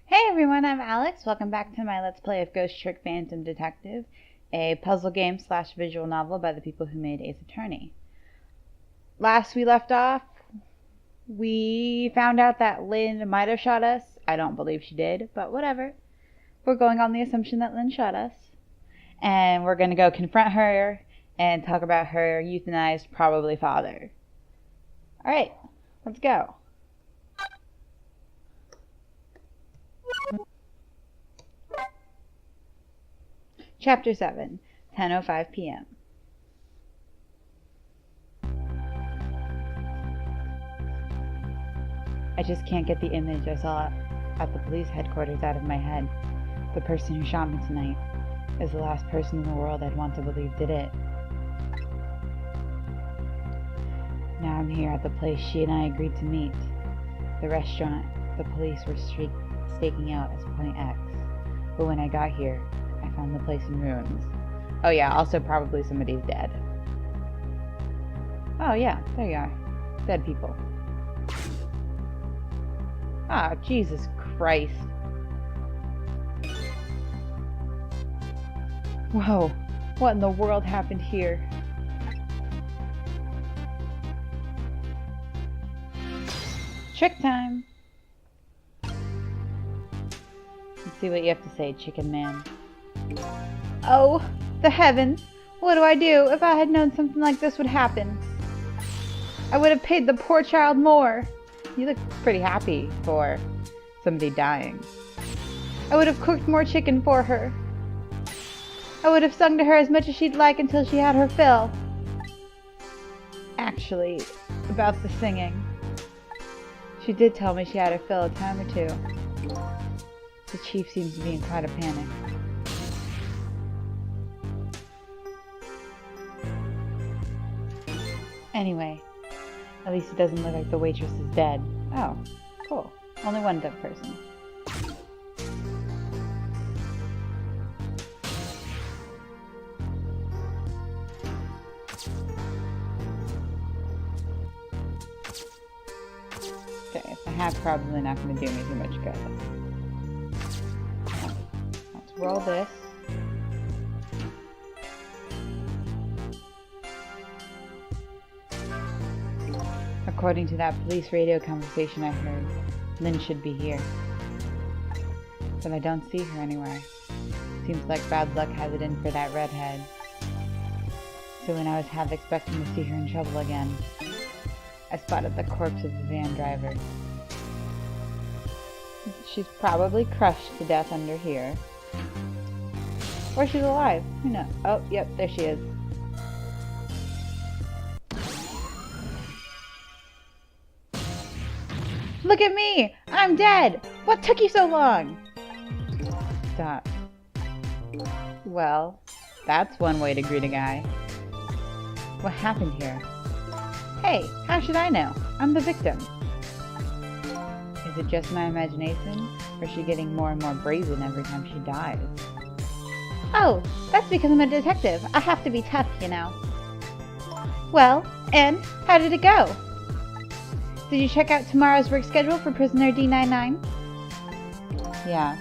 Hey everyone, I'm Alex. Welcome back to my Let's Play of Ghost Trick Phantom Detective, a puzzle game / visual novel by the people who made Ace Attorney. Last we left off, we found out that Lynne might have shot us. I don't believe she did, but whatever. We're going on the assumption that Lynne shot us. And we're going to go confront her and talk about her euthanized, probably father. Alright, let's go. Chapter 7, 10:05 p.m. I just can't get the image I saw at the police headquarters out of my head. The person who shot me tonight is the last person in the world I'd want to believe did it. Now I'm here at the place she and I agreed to meet. The restaurant the police were staking out as Point X. But when I got here, I found the place in ruins. Oh yeah, also probably somebody's dead. Oh yeah, there you are. Dead people. Ah, Jesus Christ. Whoa, what in the world happened here? Trick time! Let's see what you have to say, Chicken Man. Oh, the heavens! What do I do if I had known something like this would happen? I would have paid the poor child more. You look pretty happy for somebody dying. I would have cooked more chicken for her. I would have sung to her as much as she'd like until she had her fill. Actually, about the singing. She did tell me she had her fill a time or two. The chief seems to be in quite a panic. Anyway, at least it doesn't look like the waitress is dead. Oh, cool. Only one dead person. Okay, if I have, probably not going to do me too much good. Let's roll this. According to that police radio conversation I heard, Lynne should be here. But I don't see her anywhere. Seems like bad luck has it in for that redhead. So when I was half expecting to see her in trouble again, I spotted the corpse of the van driver. She's probably crushed to death under here. Or she's alive. Who knows? Oh, yep, there she is. Look at me! I'm dead! What took you so long? Stop. Well, that's one way to greet a guy. What happened here? Hey, how should I know? I'm the victim. Is it just my imagination? Or is she getting more and more brazen every time she dies? Oh, that's because I'm a detective. I have to be tough, you know. Well, and how did it go? Did you check out tomorrow's work schedule for prisoner D99? Yeah,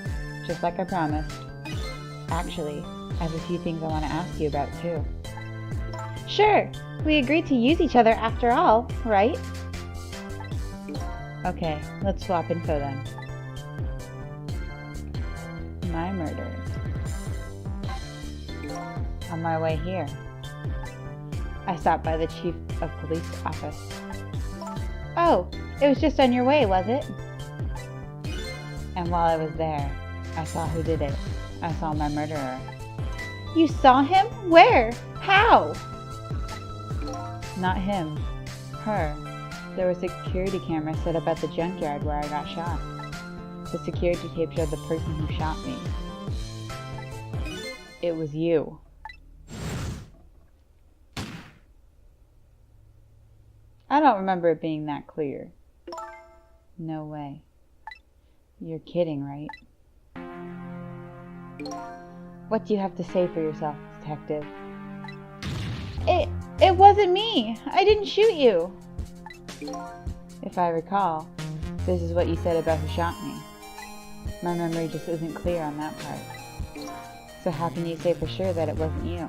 just like I promised. Actually, I have a few things I want to ask you about too. Sure, we agreed to use each other after all, right? Okay, let's swap info then. My murder. On my way here, I stopped by the chief of police office. Oh, it was just on your way, was it? And while I was there, I saw who did it. I saw my murderer. You saw him? Where? How? Not him. Her. There was a security camera set up at the junkyard where I got shot. The security tape showed the person who shot me. It was you. I don't remember it being that clear. No way. You're kidding, right? What do you have to say for yourself, detective? It wasn't me! I didn't shoot you! If I recall, this is what you said about who shot me. My memory just isn't clear on that part. So how can you say for sure that it wasn't you?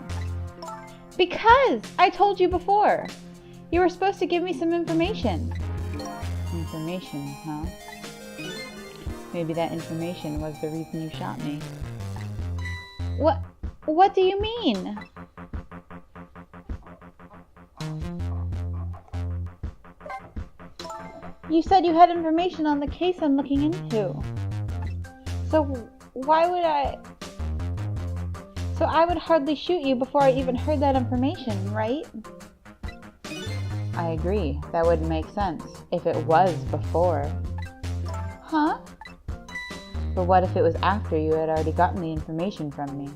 Because I told you before. You were supposed to give me some information. Information, huh? Maybe that information was the reason you shot me. What do you mean? You said you had information on the case I'm looking into. So why would I... So I would hardly shoot you before I even heard that information, right? I agree. That wouldn't make sense if it was before. Huh? But what if it was after you had already gotten the information from me?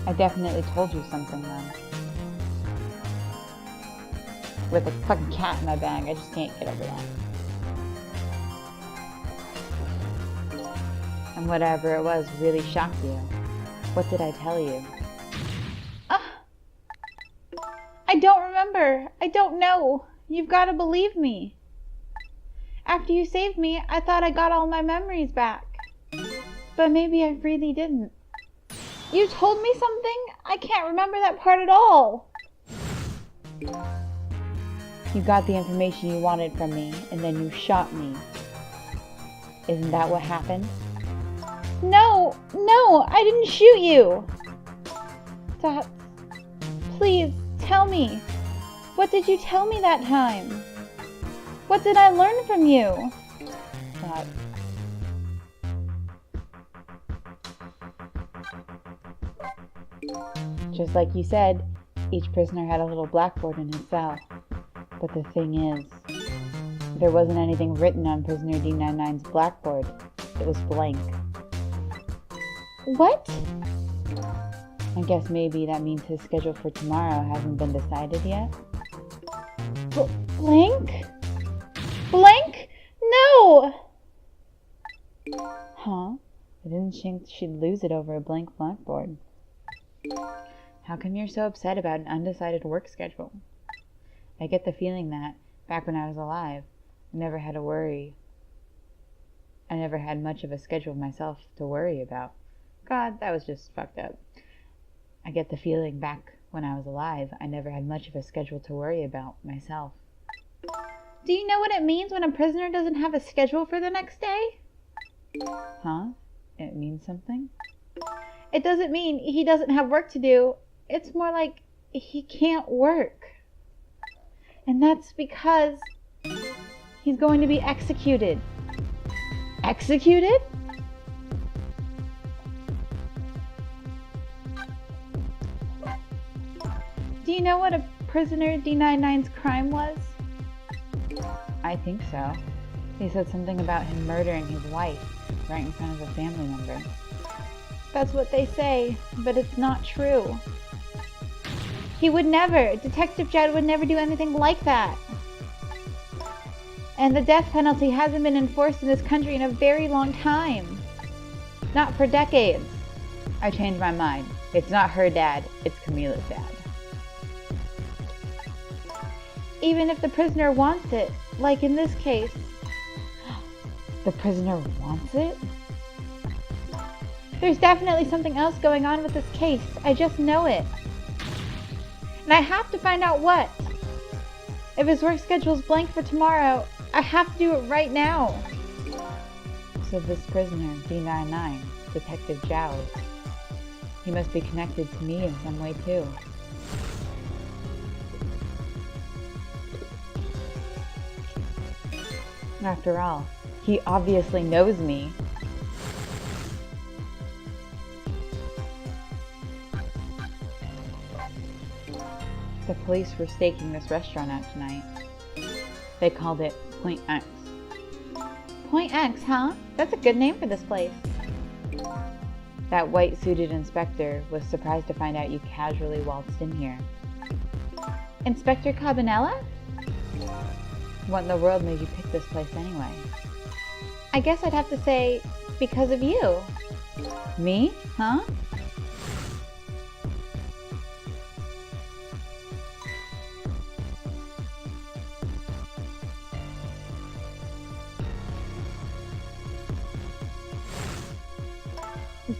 I definitely told you something then. With a fucking cat in my bag, I just can't get over that. And whatever it was really shocked you. What did I tell you? I don't remember. I don't know. You've got to believe me. After you saved me, I thought I got all my memories back. But maybe I really didn't. You told me something? I can't remember that part at all. You got the information you wanted from me, and then you shot me. Isn't that what happened? No, I didn't shoot you. Stop. Please, tell me. What did you tell me that time? What did I learn from you? Stop. Just like you said, each prisoner had a little blackboard in his cell. But the thing is, there wasn't anything written on prisoner D99's blackboard. It was blank. What? I guess maybe that means his schedule for tomorrow hasn't been decided yet. Blank? Blank? No! Huh? I didn't think she'd lose it over a blank blackboard. How come you're so upset about an undecided work schedule? I get the feeling that, back when I was alive, I never had to worry. I never had much of a schedule myself to worry about. God, that was just fucked up. I get the feeling back when I was alive, I never had much of a schedule to worry about myself. Do you know what it means when a prisoner doesn't have a schedule for the next day? Huh? It means something? It doesn't mean he doesn't have work to do. It's more like he can't work. And that's because he's going to be executed. Executed? Do you know what a prisoner D99's crime was? I think so. He said something about him murdering his wife right in front of a family member. That's what they say, but it's not true. He would never. Detective Judd would never do anything like that. And the death penalty hasn't been enforced in this country in a very long time. Not for decades. I changed my mind. It's not her dad, it's Kamila's dad. Even if the prisoner wants it, like in this case. The prisoner wants it? There's definitely something else going on with this case. I just know it. And I have to find out what. If his work schedule's blank for tomorrow, I have to do it right now. So this prisoner, D99, Detective Zhao, he must be connected to me in some way too. After all, he obviously knows me. The police were staking this restaurant out tonight. They called it Point X. Point X, huh? That's a good name for this place. That white-suited inspector was surprised to find out you casually waltzed in here. Inspector Cabanella? What in the world made you pick this place anyway? I guess I'd have to say, because of you. Me? Huh?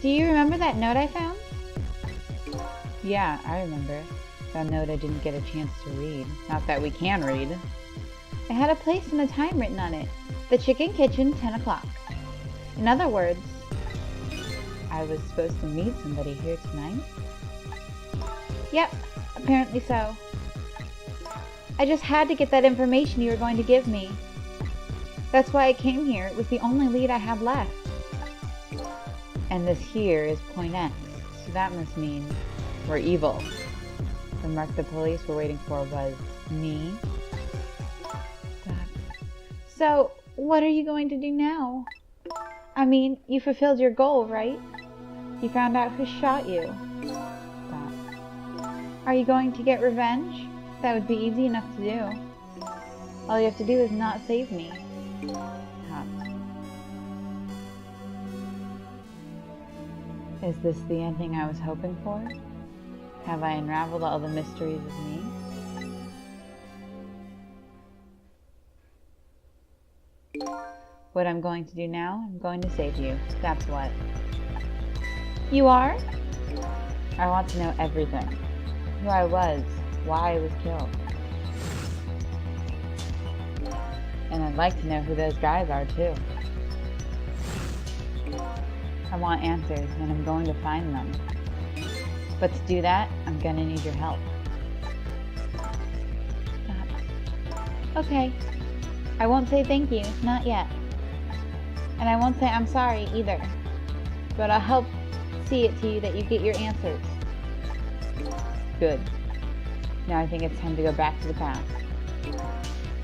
Do you remember that note I found? Yeah, I remember. That note I didn't get a chance to read. Not that we can read. It had a place and a time written on it. The Chicken Kitchen, 10 o'clock. In other words, I was supposed to meet somebody here tonight? Yep, apparently so. I just had to get that information you were going to give me. That's why I came here. It was the only lead I had left. And this here is Point X, so that must mean we're evil. The mark the police were waiting for was me. So, what are you going to do now? I mean, you fulfilled your goal, right? You found out who shot you. Are you going to get revenge? That would be easy enough to do. All you have to do is not save me. Is this the ending I was hoping for? Have I unraveled all the mysteries of me? What I'm going to do now, I'm going to save you. That's what. You are? I want to know everything. Who I was, why I was killed. And I'd like to know who those guys are too. I want answers, and I'm going to find them. But to do that, I'm gonna need your help. Stop. Okay. I won't say thank you, not yet. And I won't say I'm sorry either. But I'll help see it to you that you get your answers. Good. Now I think it's time to go back to the past.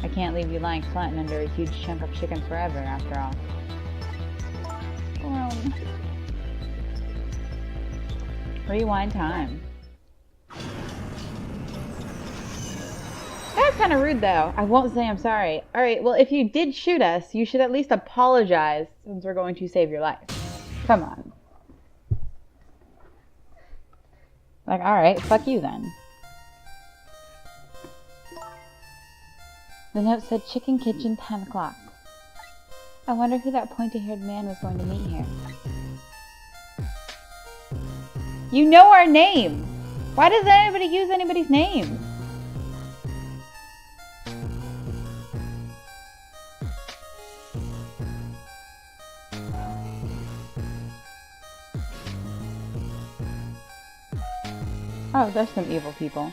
I can't leave you lying flat and under a huge chunk of chicken forever, after all. Rewind time. That's kind of rude, though. I won't say I'm sorry. Alright, well, if you did shoot us, you should at least apologize, since we're going to save your life. Come on. Like, alright, fuck you then. The note said Chicken Kitchen, 10 o'clock. I wonder who that pointy-haired man was going to meet here. You know our name! Why does anybody use anybody's name? Oh, there's some evil people.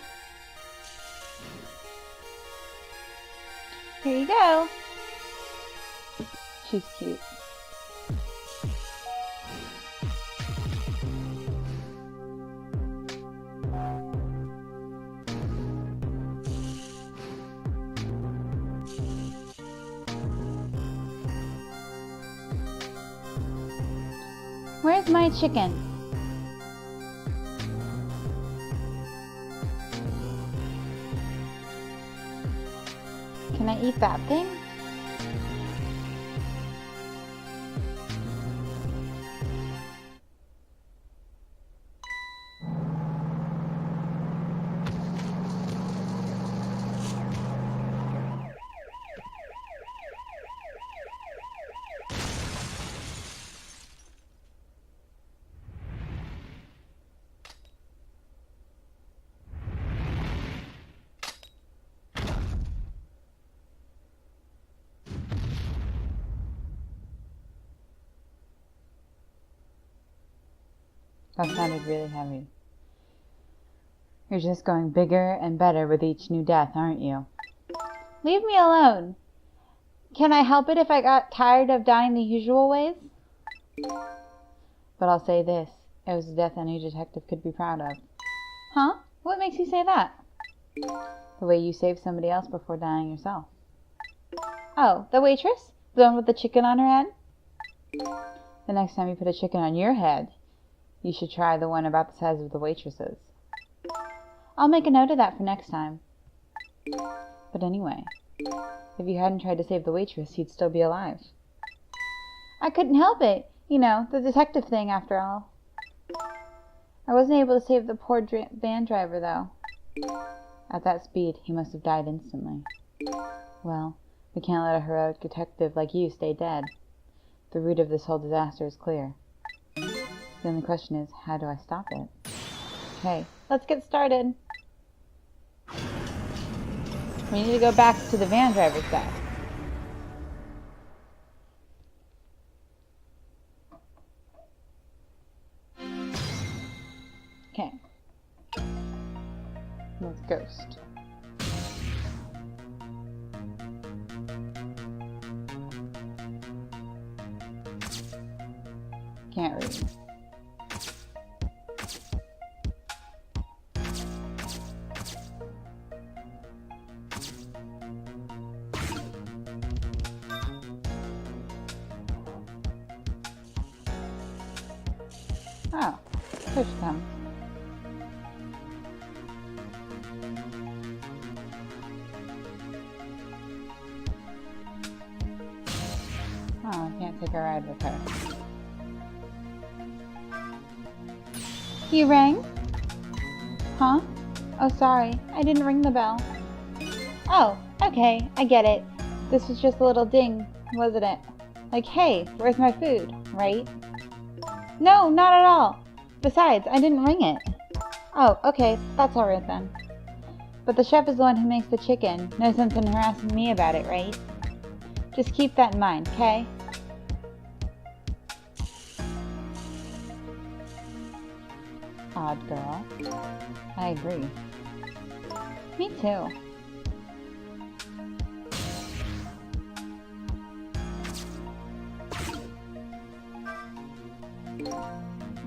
Here you go. She's cute. Where's my chicken? Can I eat that thing? That sounded really heavy. You're just going bigger and better with each new death, aren't you? Leave me alone! Can I help it if I got tired of dying the usual ways? But I'll say this, it was a death any detective could be proud of. Huh? What makes you say that? The way you saved somebody else before dying yourself. Oh, the waitress? The one with the chicken on her head? The next time you put a chicken on your head, you should try the one about the size of the waitress's. I'll make a note of that for next time. But anyway, if you hadn't tried to save the waitress, you'd still be alive. I couldn't help it. You know, the detective thing, after all. I wasn't able to save the poor van driver, though. At that speed, he must have died instantly. Well, we can't let a heroic detective like you stay dead. The root of this whole disaster is clear. The only question is, how do I stop it? Okay, let's get started. We need to go back to the van driver's desk. Okay. Let's ghost. Can't read. Oh, here she comes. Oh, I can't take a ride with her. You rang? Huh? Oh, sorry. I didn't ring the bell. Oh, okay. I get it. This was just a little ding, wasn't it? Like, hey, where's my food, right? No, not at all. Besides, I didn't ring it. Oh, okay. That's alright then. But the chef is the one who makes the chicken. No sense in her asking me about it, right? Just keep that in mind, okay? Odd girl. I agree. Me too.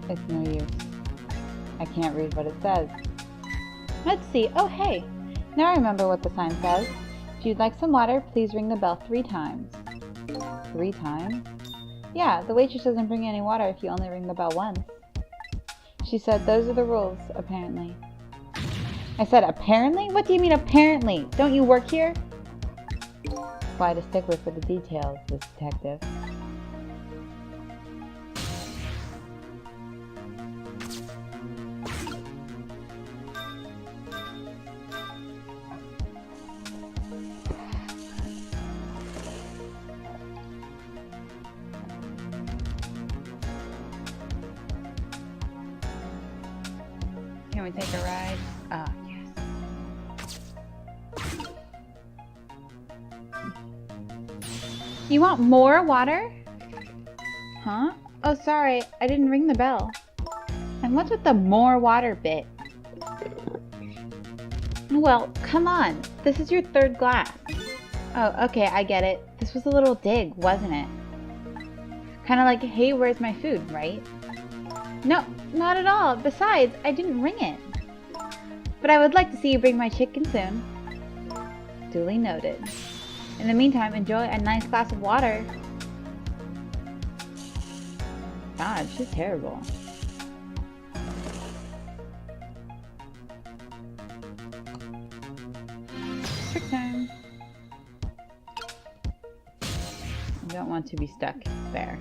It's no use. I can't read what it says. Let's see. Oh, hey. Now I remember what the sign says. If you'd like some water, please ring the bell 3 times. 3 times? Yeah, the waitress doesn't bring any water if you only ring the bell once. She said those are the rules, apparently. I said apparently? What do you mean apparently? Don't you work here? Quite a stickler for the details, this detective. Can we take a ride? Ah, yes. You want more water? Huh? Oh, sorry. I didn't ring the bell. And what's with the more water bit? Well, come on. This is your 3rd glass. Oh, okay. I get it. This was a little dig, wasn't it? Kind of like, hey, where's my food, right? No, not at all. Besides, I didn't ring it. But I would like to see you bring my chicken soon. Duly noted. In the meantime, enjoy a nice glass of water. God, she's terrible. Trick time. I don't want to be stuck there.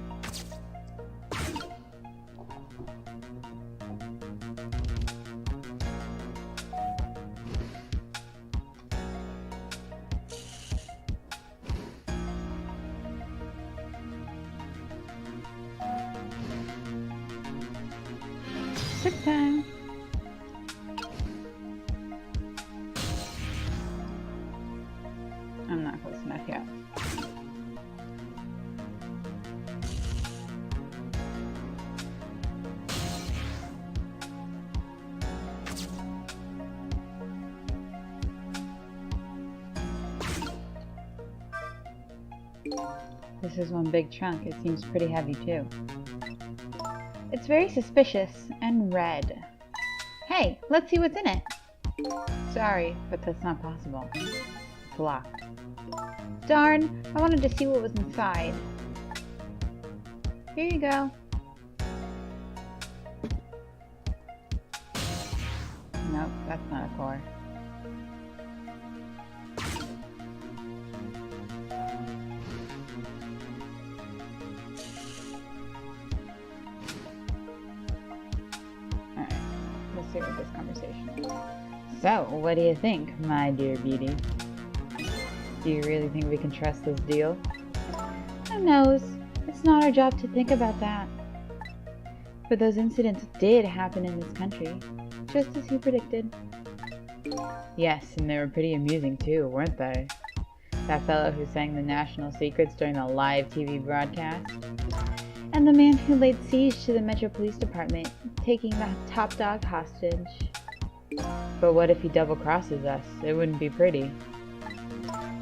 Trick time. I'm not close enough yet. This is one big trunk. It seems pretty heavy too. It's very suspicious and red. Hey, let's see what's in it. Sorry, but that's not possible. It's locked. Darn, I wanted to see what was inside. Here you go. Nope, that's not a core. With this conversation. So, what do you think, my dear beauty? Do you really think we can trust this deal? Who knows? It's not our job to think about that. But those incidents did happen in this country, just as he predicted. Yes, and they were pretty amusing too, weren't they? That fellow who sang the national secrets during the live TV broadcast. And the man who laid siege to the Metro Police Department, taking the top dog hostage. But what if he double-crosses us? It wouldn't be pretty.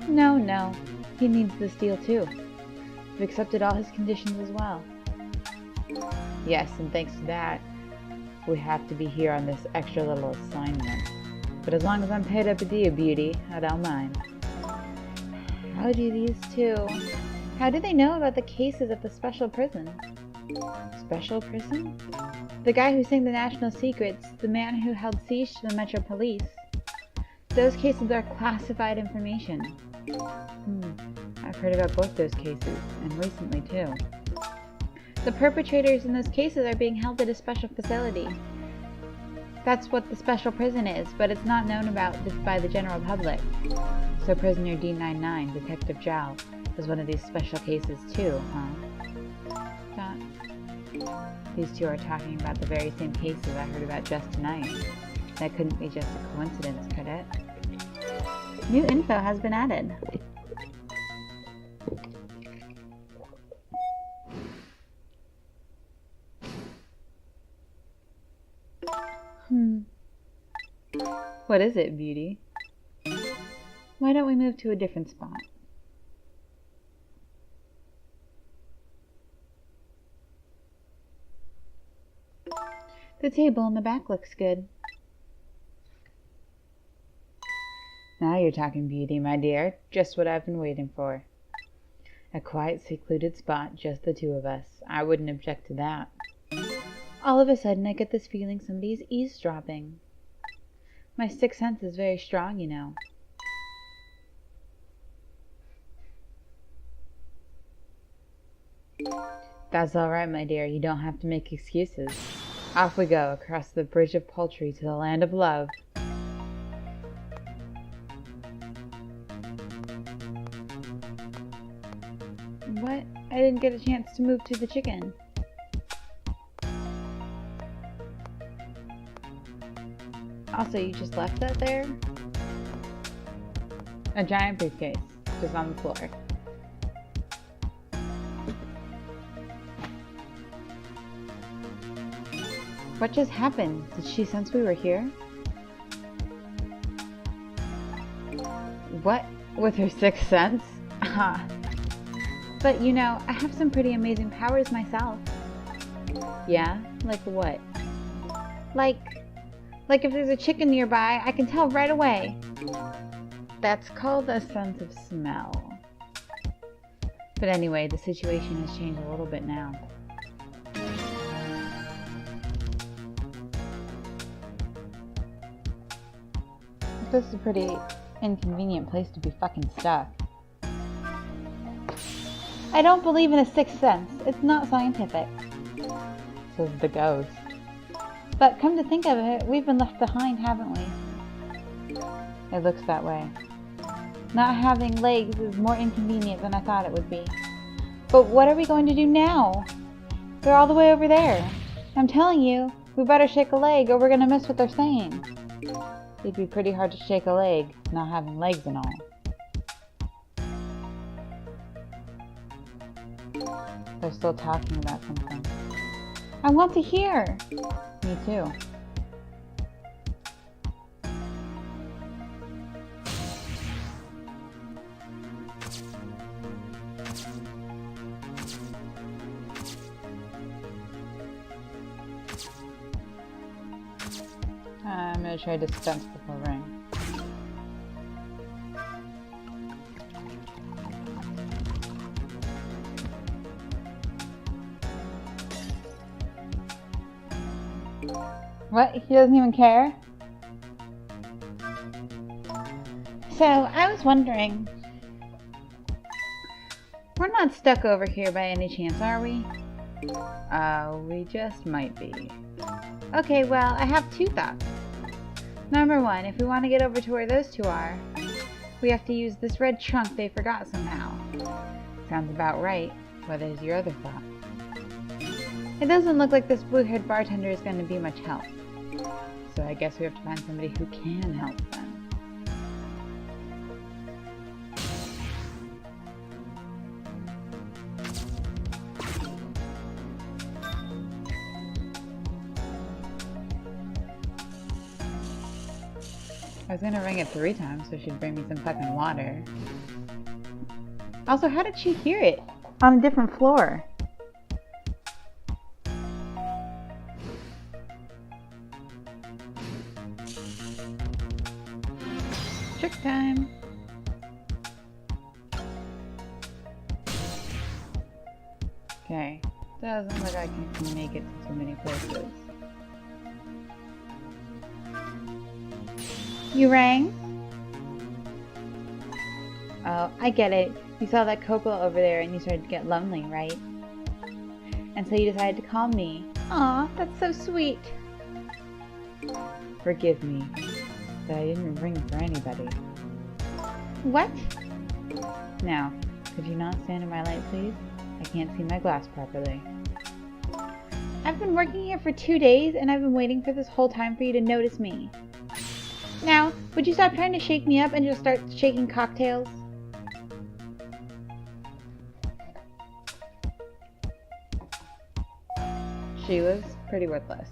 No, no. He needs this deal too. We've accepted all his conditions as well. Yes, and thanks to that, we have to be here on this extra little assignment. But as long as I'm paid up a deal, beauty, I don't mind. How do these two... How do they know about the cases at the special prison? Special prison? The guy who sang the national secrets, the man who held siege to the Metro Police. Those cases are classified information. I've heard about both those cases, and recently too. The perpetrators in those cases are being held at a special facility. That's what the special prison is, but it's not known about by the general public. So prisoner D99, Detective Zhao, was one of these special cases too, huh? These two are talking about the very same cases I heard about just tonight. That couldn't be just a coincidence, could it? New info has been added. What is it, beauty? Why don't we move to a different spot? The table in the back looks good. Now you're talking beauty, my dear. Just what I've been waiting for. A quiet, secluded spot, just the two of us. I wouldn't object to that. All of a sudden, I get this feeling somebody's eavesdropping. My sixth sense is very strong, you know. That's all right, my dear. You don't have to make excuses. Off we go, across the bridge of poultry to the land of love. What? I didn't get a chance to move to the chicken. Also, you just left that there? A giant briefcase, just on the floor. What just happened? Did she sense we were here? What? With her sixth sense? But you know, I have some pretty amazing powers myself. Yeah? Like what? Like if there's a chicken nearby, I can tell right away. That's called a sense of smell. But anyway, the situation has changed a little bit now. This is a pretty inconvenient place to be fucking stuck. I don't believe in a sixth sense. It's not scientific. Says the ghost. But come to think of it, we've been left behind, haven't we? It looks that way. Not having legs is more inconvenient than I thought it would be. But what are we going to do now? They're all the way over there. I'm telling you, we better shake a leg or we're gonna miss what they're saying. It'd be pretty hard to shake a leg, not having legs and all. They're still talking about something. I want to hear! Me too. I'm gonna try to dispense before ring. What? He doesn't even care? So, I was wondering... We're not stuck over here by any chance, are we? We just might be. Okay, well, I have two thoughts. Number one, if we want to get over to where those two are, we have to use this red trunk they forgot somehow. Sounds about right. What is your other thought? It doesn't look like this blue-haired bartender is going to be much help. So I guess we have to find somebody who can help them. I was gonna ring it 3 times so she'd bring me some fucking water. Also, how did she hear it? On a different floor. Trick time! Okay. Doesn't look like I can make it to too many places. You rang? Oh, I get it. You saw that couple over there and you started to get lonely, right? And so you decided to call me. Aw, that's so sweet. Forgive me that I didn't ring for anybody. What? Now, could you not stand in my light, please? I can't see my glass properly. I've been working here for 2 days and I've been waiting for this whole time for you to notice me. Now, would you stop trying to shake me up and just start shaking cocktails? She was pretty worthless,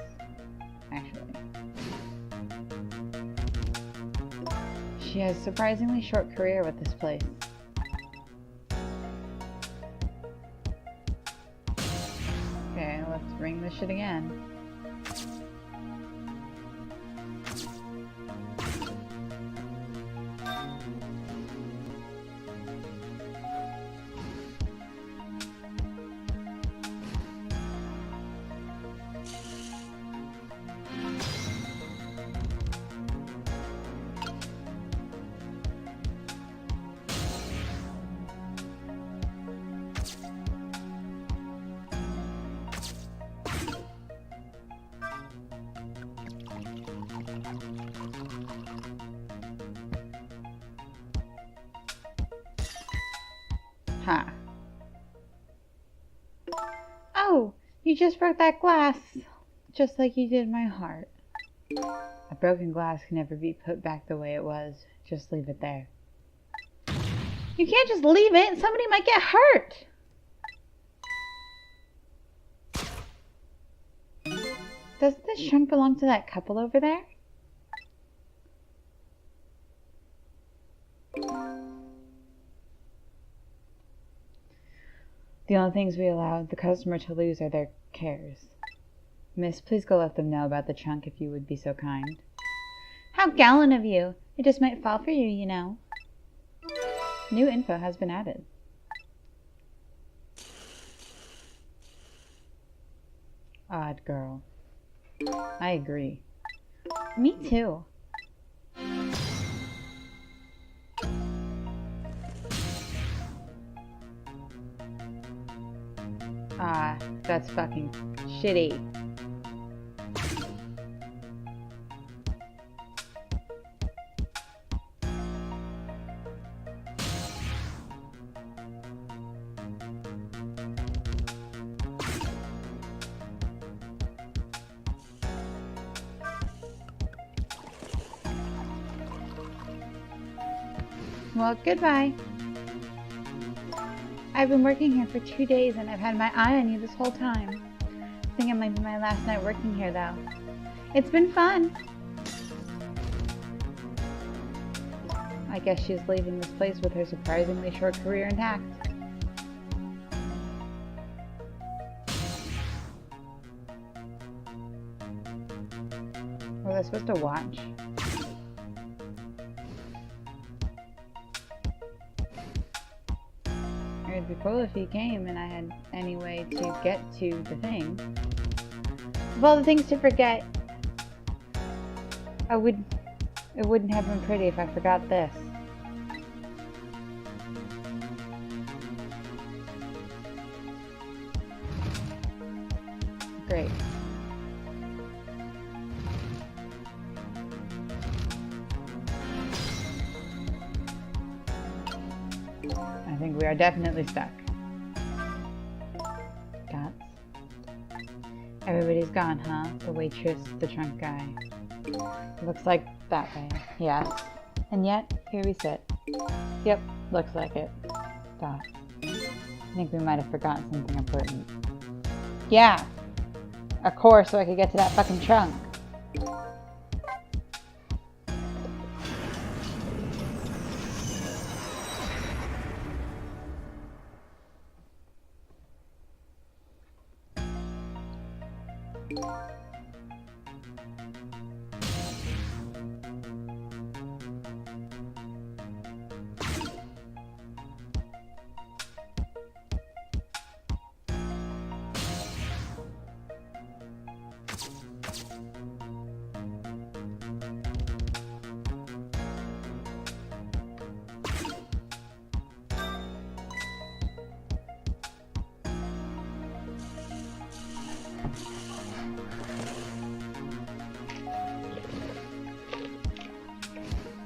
actually. She has a surprisingly short career with this place. Okay, let's ring this shit again. Huh. Oh, you just broke that glass. Just like you did my heart. A broken glass can never be put back the way it was. Just leave it there. You can't just leave it. Somebody might get hurt. Doesn't this trunk belong to that couple over there? The only things we allow the customer to lose are their cares. Miss, please go let them know about the trunk if you would be so kind. How gallant of you! It just might fall for you, you know. New info has been added. Odd girl. I agree. Me too. Ah, that's fucking shitty. Well, goodbye. I've been working here for 2 days and I've had my eye on you this whole time. I think it might be my last night working here though. It's been fun. I guess she's leaving this place with her surprisingly short career intact. Was I supposed to watch? It'd be cool if he came and I had any way to get to the thing. Of all the things to forget, it wouldn't have been pretty if I forgot this. Great. I think we are definitely stuck. Cats. Everybody's gone, huh? The waitress, the drunk guy. Looks like that way. Yes. And yet, here we sit. Yep, looks like it. Thought. I think we might have forgotten something important. Yeah! Of course, so I could get to that fucking trunk.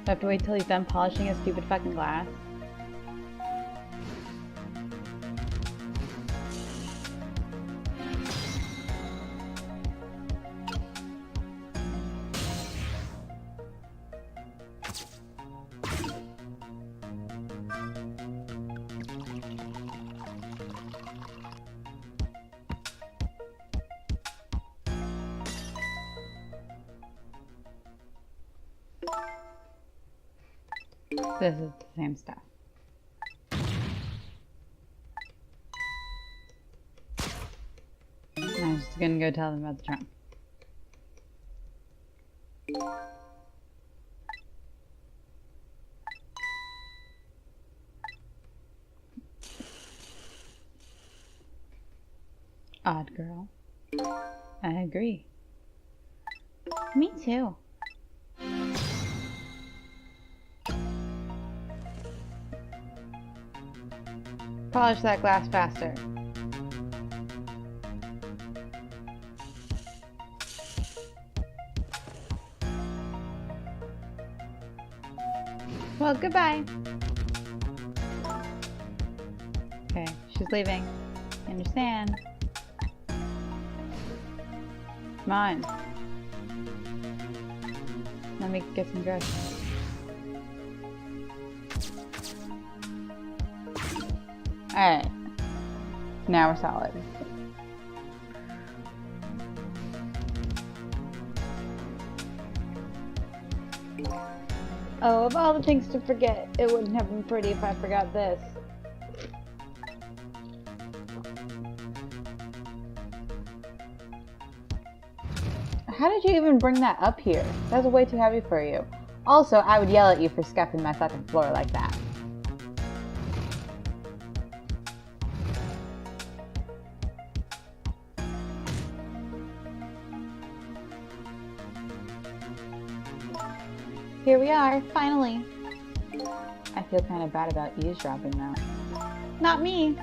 Do I have to wait till he's done polishing his stupid fucking glass? This is the same stuff. I'm just gonna go tell them about the trunk. Odd girl. I agree. Me too. Polish that glass faster. Well, goodbye. Okay, she's leaving. I understand. Come on. Let me get some dress. Alright. Now we're solid. Oh, of all the things to forget, it wouldn't have been pretty if I forgot this. How did you even bring that up here? That was way too heavy for you. Also, I would yell at you for scuffing my fucking floor like that. Here we are, finally. I feel kind of bad about eavesdropping though. Not me.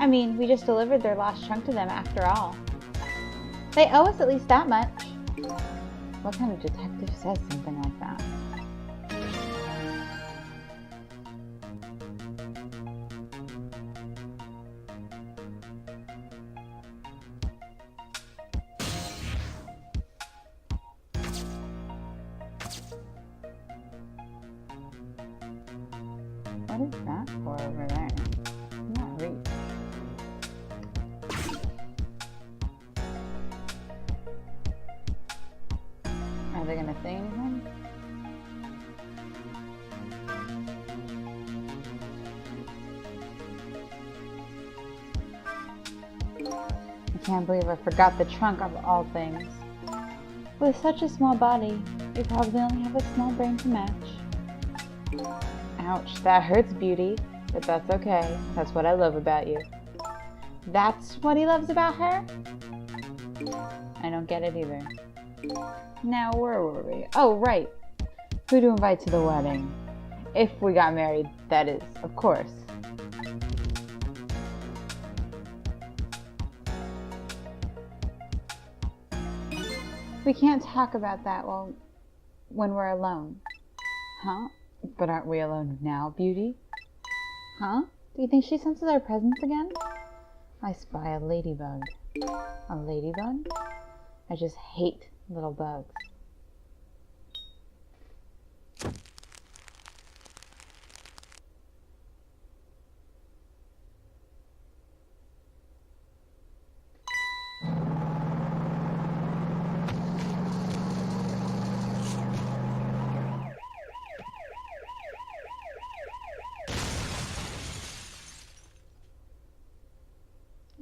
I mean, we just delivered their lost trunk to them after all. They owe us at least that much. What kind of detective says something like that? What is that for over there? Not reach. Are they gonna say anything? I can't believe I forgot the trunk of all things. With such a small body, you probably only have a small brain to match. Ouch, that hurts, Beauty, but that's okay. That's what I love about you. That's what he loves about her? I don't get it either. Now, where were we? Oh, right. Who to invite to the wedding? If we got married, that is, of course. We can't talk about that when we're alone. Huh? But aren't we alone now, Beauty? Huh? Do you think she senses our presence again? I spy a ladybug. A ladybug? I just hate little bugs.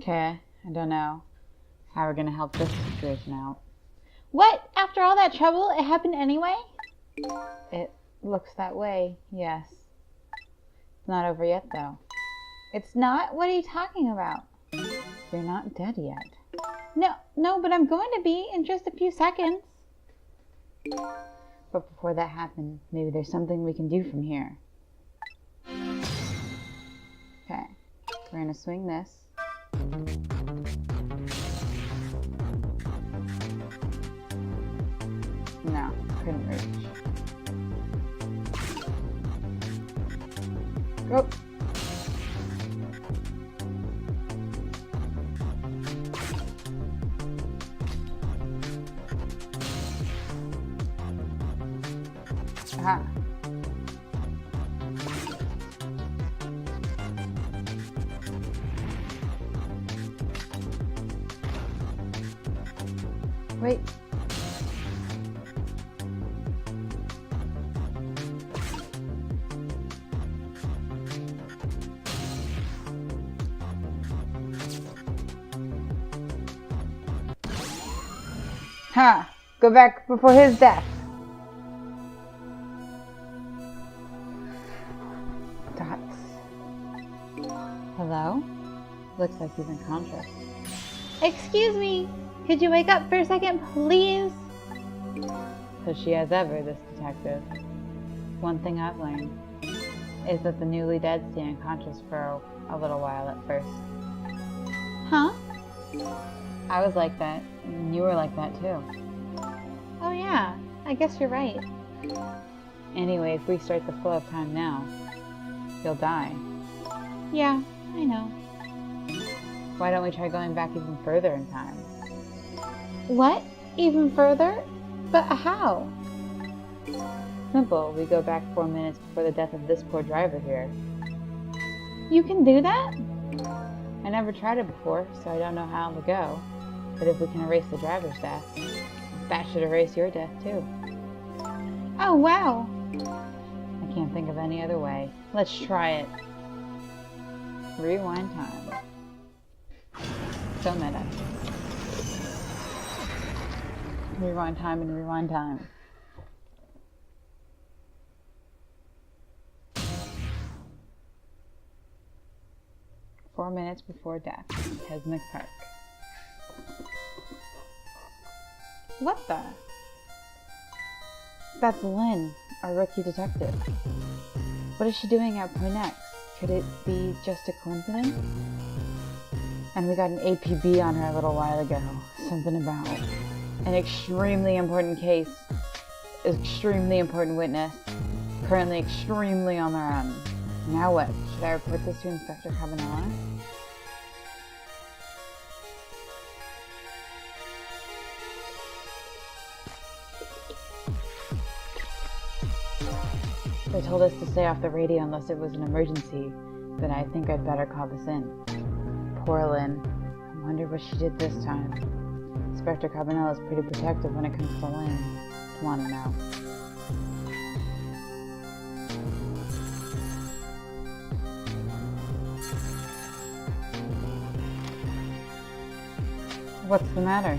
Okay, I don't know how we're gonna help this situation out. What? After all that trouble, it happened anyway? It looks that way, yes. It's not over yet, though. It's not? What are you talking about? You're not dead yet. No, but I'm going to be in just a few seconds. But before that happens, maybe there's something we can do from here. Okay, we're gonna swing this. No, couldn't reach. Go. Aha. Wait. Ha! Go back before his death. Dots. Hello? Looks like he's unconscious. Excuse me! Could you wake up for a second, please? So she has ever, this detective. One thing I've learned is that the newly dead stay unconscious for a little while at first. Huh? I was like that, and you were like that too. Oh yeah, I guess you're right. Anyway, if we start the flow of time now, you'll die. Yeah, I know. Why don't we try going back even further in time? What? Even further? But how? Simple. We go back 4 minutes before the death of this poor driver here. You can do that? I never tried it before, so I don't know how it'll go. But if we can erase the driver's death, that should erase your death too. Oh, wow! I can't think of any other way. Let's try it. Rewind time. So meta. Rewind time and rewind time. "4 minutes before death, Kesmick Park." What the? That's Lynne, our rookie detective. What is she doing at Point X? Could it be just a coincidence? And we got an APB on her a little while ago. Something about an extremely important case, extremely important witness, currently extremely on the run. Now what? Should I report this to Inspector Kamila? They told us to stay off the radio unless it was an emergency, but I think I'd better call this in. Poor Lynne. I wonder what she did this time. Inspector Kamila is pretty protective when it comes to Lynne. Want to know. What's the matter?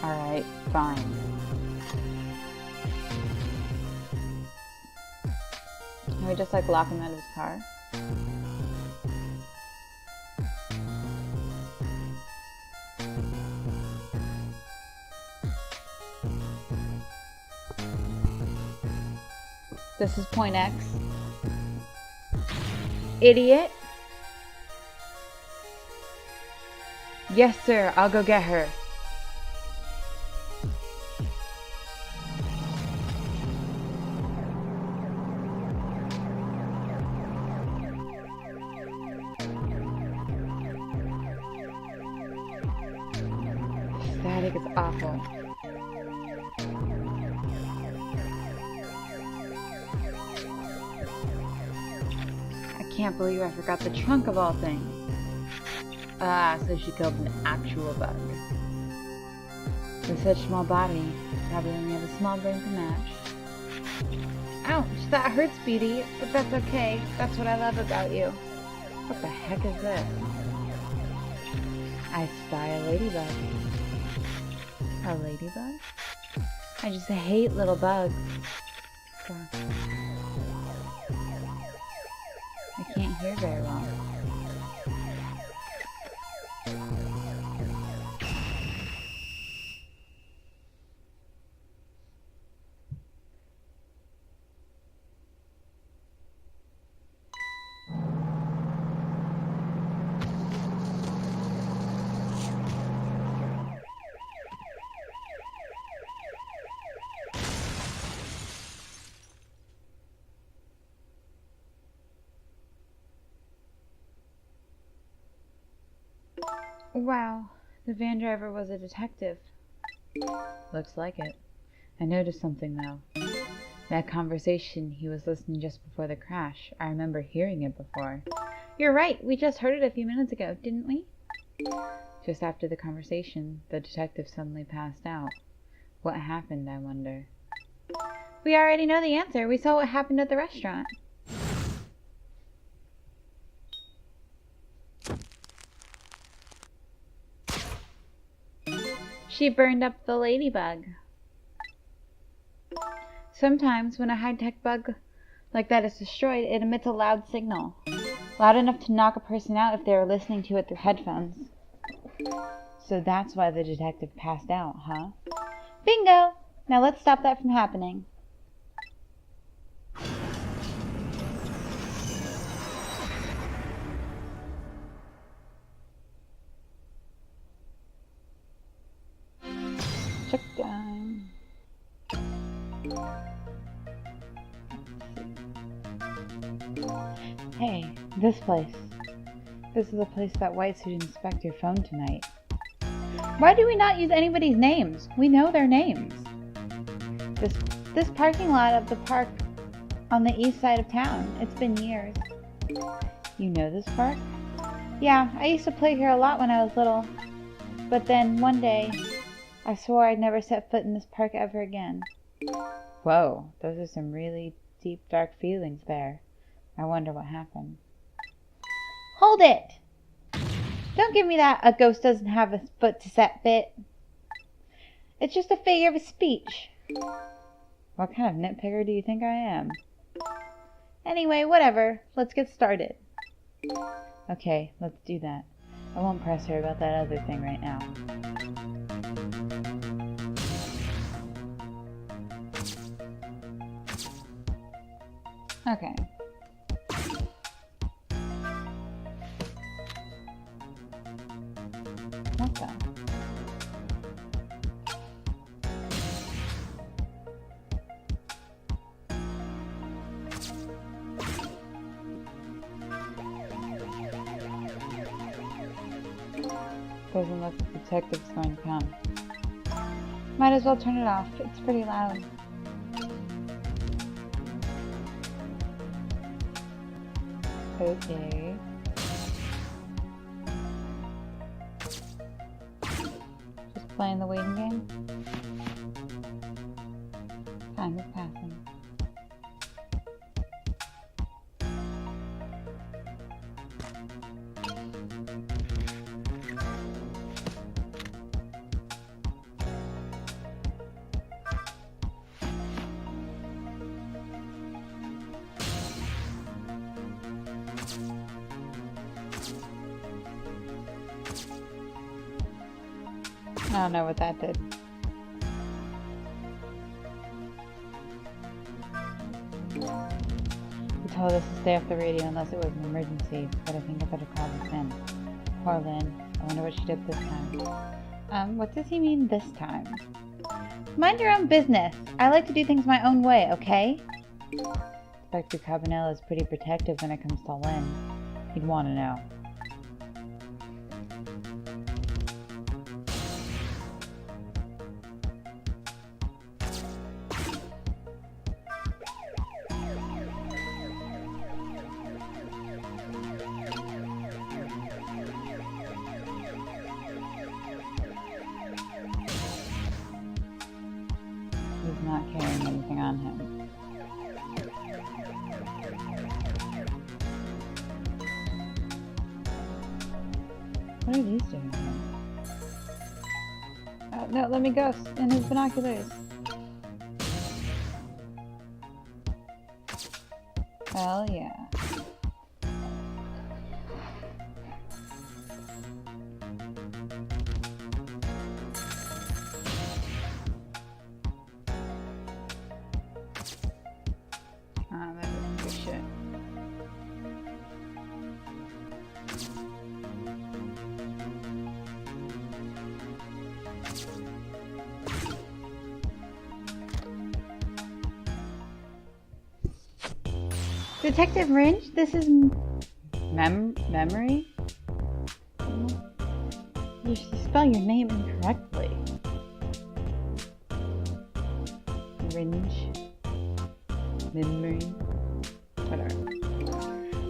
Alright, fine. Can we just lock him out of his car? This is Point X. Idiot. Yes, sir. I'll go get her. think it's awful. I can't believe I forgot the trunk of all things. Ah, so she killed an actual bug. With such a small body, probably only have a small brain to match. Ouch, that hurts, Beauty, but that's okay. That's what I love about you. What the heck is this? I spy a ladybug. A ladybug? I just hate little bugs. Fuck. I can't hear very well. Wow, the van driver was a detective. Looks like it. I noticed something though. That conversation he was listening just before the crash. I remember hearing it before. You're right, we just heard it a few minutes ago, didn't we? Just after the conversation, the detective suddenly passed out. What happened, I wonder? We already know the answer. We saw what happened at the restaurant. She burned up the ladybug. Sometimes when a high-tech bug like that is destroyed, it emits a loud signal. Loud enough to knock a person out if they were listening to it through headphones. So that's why the detective passed out, huh? Bingo! Now let's stop that from happening. Check time. Hey, this place. This is the place that white suit inspector phoned tonight. Why do we not use anybody's names? We know their names. This parking lot of the park on the east side of town. It's been years. You know this park? Yeah, I used to play here a lot when I was little. But then one day, I swore I'd never set foot in this park ever again. Whoa, those are some really deep, dark feelings there. I wonder what happened. Hold it! Don't give me that a ghost doesn't have a foot to set bit. It's just a figure of speech. What kind of nitpicker do you think I am? Anyway, whatever. Let's get started. Okay, let's do that. I won't press her about that other thing right now. Okay. What the? Doesn't look like the detective's going to come. Might as well turn it off. It's pretty loud. Okay. Just playing the waiting game. Time is passing. I don't know what that did. He told us to stay off the radio unless it was an emergency, but I think I better call this in. Poor Lynne. I wonder what she did this time. What does he mean this time? Mind your own business. I like to do things my own way, okay? Inspector Kamila is pretty protective when it comes to Lynne. He'd want to know. What are these doing here? Oh, no, let me go in his binoculars. Hell yeah. That's good shit. Detective Ringe, this is memory? You spell your name incorrectly. Ringe. Memory. Whatever.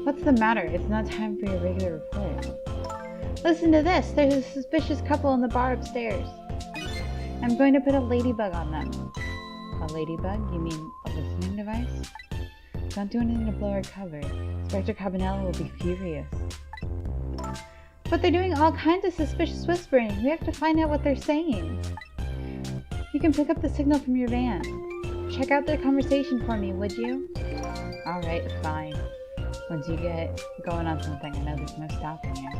What's the matter? It's not time for your regular report. Listen to this! There's a suspicious couple in the bar upstairs. I'm going to put a ladybug on them. A ladybug? You mean a listening device? Don't do anything to blow our cover. Inspector Kamila will be furious. But they're doing all kinds of suspicious whispering. We have to find out what they're saying. You can pick up the signal from your van. Check out their conversation for me, would you? Alright, fine. Once you get going on something, I know there's no stopping you.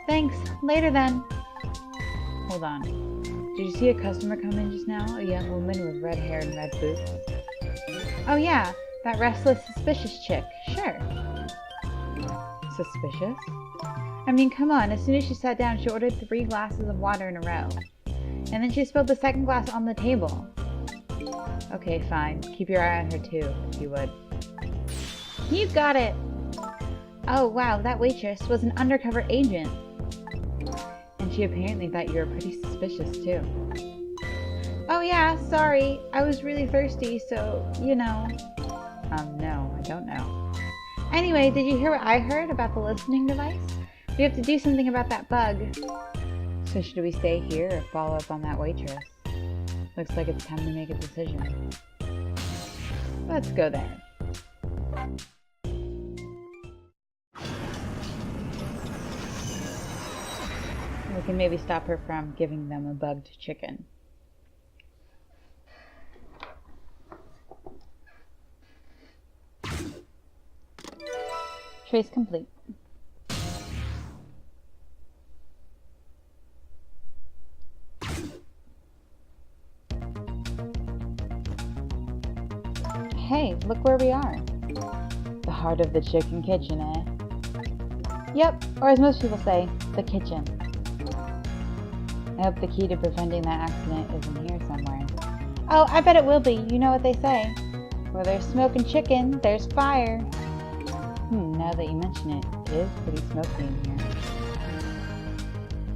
Thanks. Later then. Hold on. Did you see a customer come in just now? A young woman with red hair and red boots? Oh yeah. That restless, suspicious chick. Sure. Suspicious? I mean, come on. As soon as she sat down, she ordered 3 glasses of water in a row. And then she spilled the second glass on the table. Okay, fine. Keep your eye on her too, if you would. You got it! Oh, wow. That waitress was an undercover agent. And she apparently thought you were pretty suspicious, too. Oh, yeah. Sorry. I was really thirsty, so, you know... no, I don't know. Anyway, did you hear what I heard about the listening device? We have to do something about that bug. So should we stay here or follow up on that waitress? Looks like it's time to make a decision. Let's go there. We can maybe stop her from giving them a bugged chicken. Trace complete. Hey, look where we are. The heart of the chicken kitchen, eh? Yep, or as most people say, the kitchen. I hope the key to preventing that accident is in here somewhere. Oh, I bet it will be. You know what they say. Where there's smoke and chicken, there's fire. Now that you mention it, it is pretty smoky in here.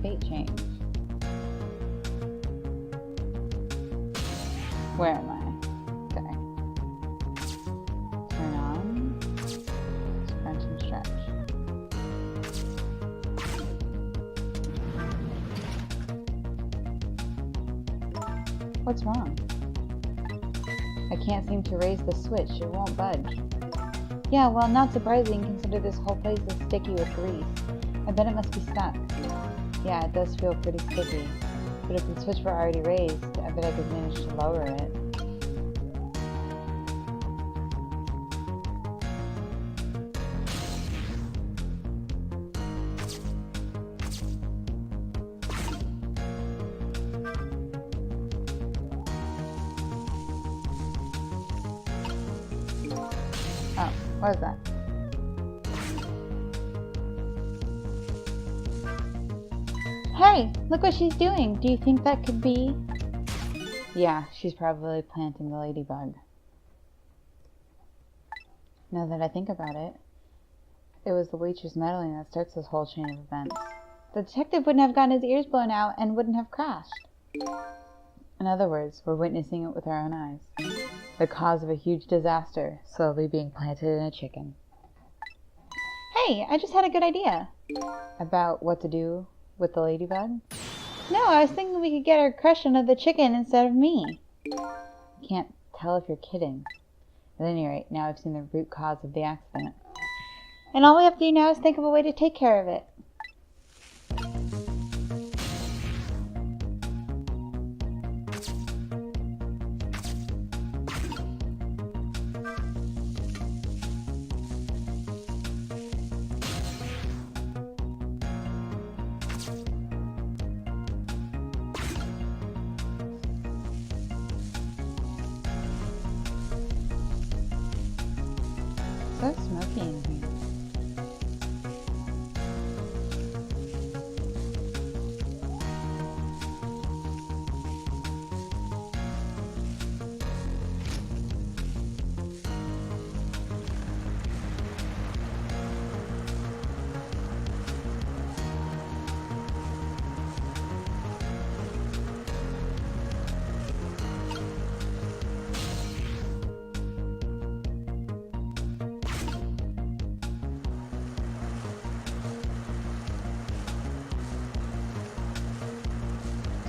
Fate change. Where am I? Okay. Turn on. Scrunch and stretch. What's wrong? I can't seem to raise the switch. It won't budge. Yeah, well, not surprising, consider this whole place is sticky with grease. I bet it must be stuck. Yeah, it does feel pretty sticky. But if the switch were already raised, I bet I could manage to lower it. Oh, what is that? Hey, look what she's doing. Do you think that could be? Yeah, she's probably planting the ladybug. Now that I think about it, it was the waitress meddling that starts this whole chain of events. The detective wouldn't have gotten his ears blown out and wouldn't have crashed. In other words, we're witnessing it with our own eyes. The cause of a huge disaster slowly being planted in a chicken. Hey, I just had a good idea. About what to do with the ladybug? No, I was thinking we could get her crushed under the chicken instead of me. Can't tell if you're kidding. At any rate, now I've seen the root cause of the accident. And all we have to do now is think of a way to take care of it. So smoky in here.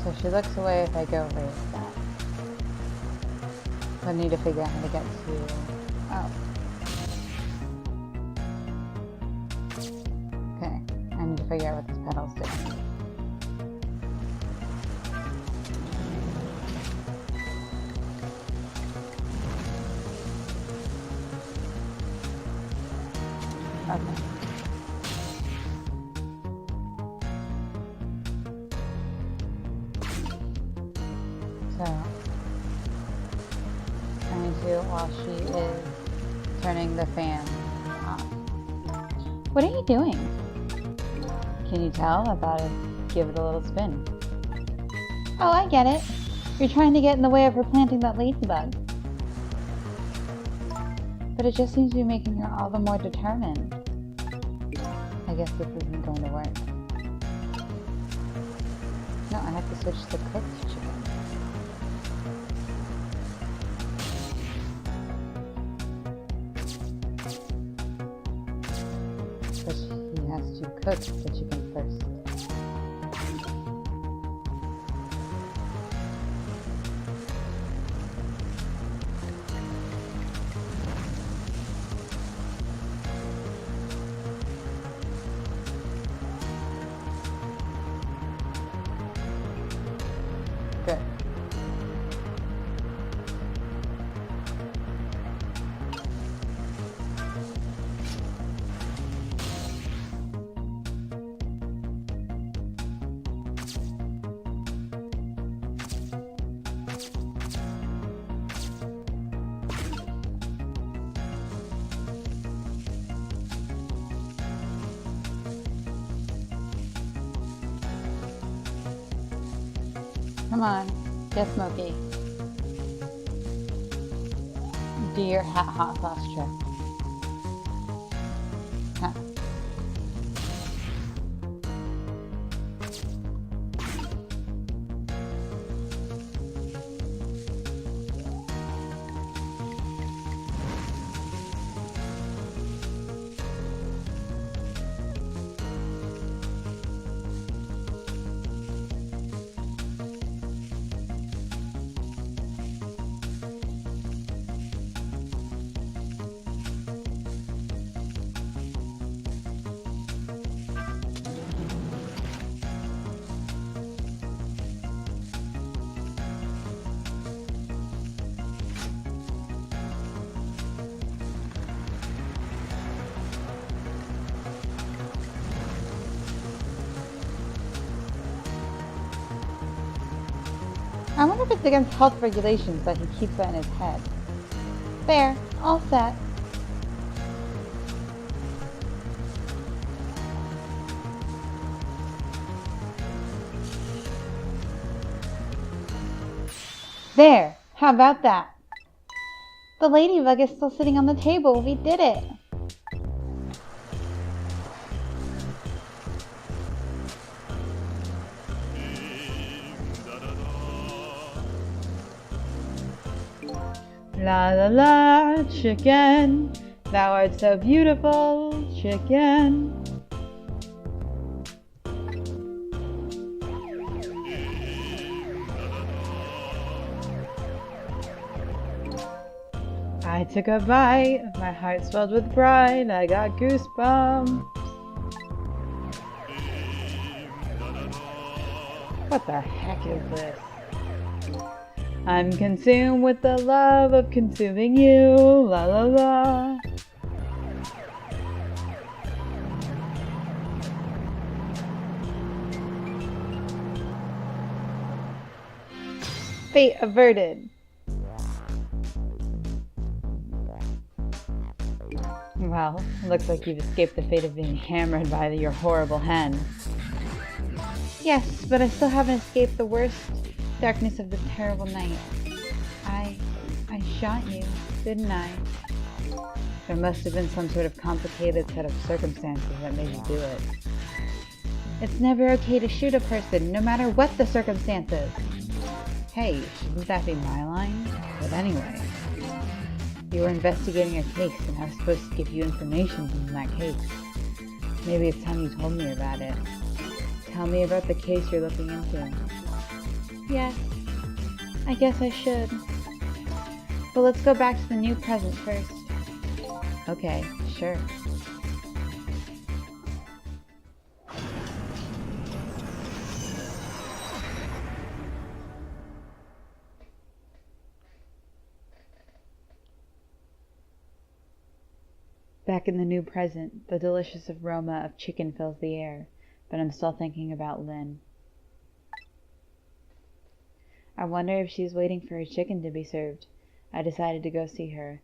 So she looks away if I go raise that. I need to figure out how to get to... Oh. Okay, I need to figure out what this pedal's doing. Okay. So, I need to, while she is turning the fan off. What are you doing? Can you tell? I thought I'd give it a little spin. Oh, I get it. You're trying to get in the way of her planting that ladybug. But it just seems to be making her all the more determined. I guess this isn't going to work. No, I have to switch the cooked chicken. But she has to cook the chicken first. Good. Come on, get smoky. Do your hot sauce trick. Huh. I wonder if it's against health regulations that he keeps that in his head. There, all set. There, how about that? The ladybug is still sitting on the table. We did it. La la la, chicken, thou art so beautiful, chicken. I took a bite, my heart swelled with pride, I got goosebumps. What the heck is this? I'm consumed with the love of consuming you, la la la. Fate averted. Well, looks like you've escaped the fate of being hammered by your horrible hen. Yes, but I still haven't escaped the worst darkness of this terrible night. I shot you, didn't I? There must have been some sort of complicated set of circumstances that made you do it. It's never okay to shoot a person, no matter what the circumstances. Hey, shouldn't that be my line? But anyway, you were investigating a case, and I was supposed to give you information from that case. Maybe it's time you told me about it. Tell me about the case you're looking into. Yes, I guess I should. But let's go back to the new present first. Okay, sure. Back in the new present, the delicious aroma of chicken fills the air, but I'm still thinking about Lynne. I wonder if she's waiting for her chicken to be served. I decided to go see her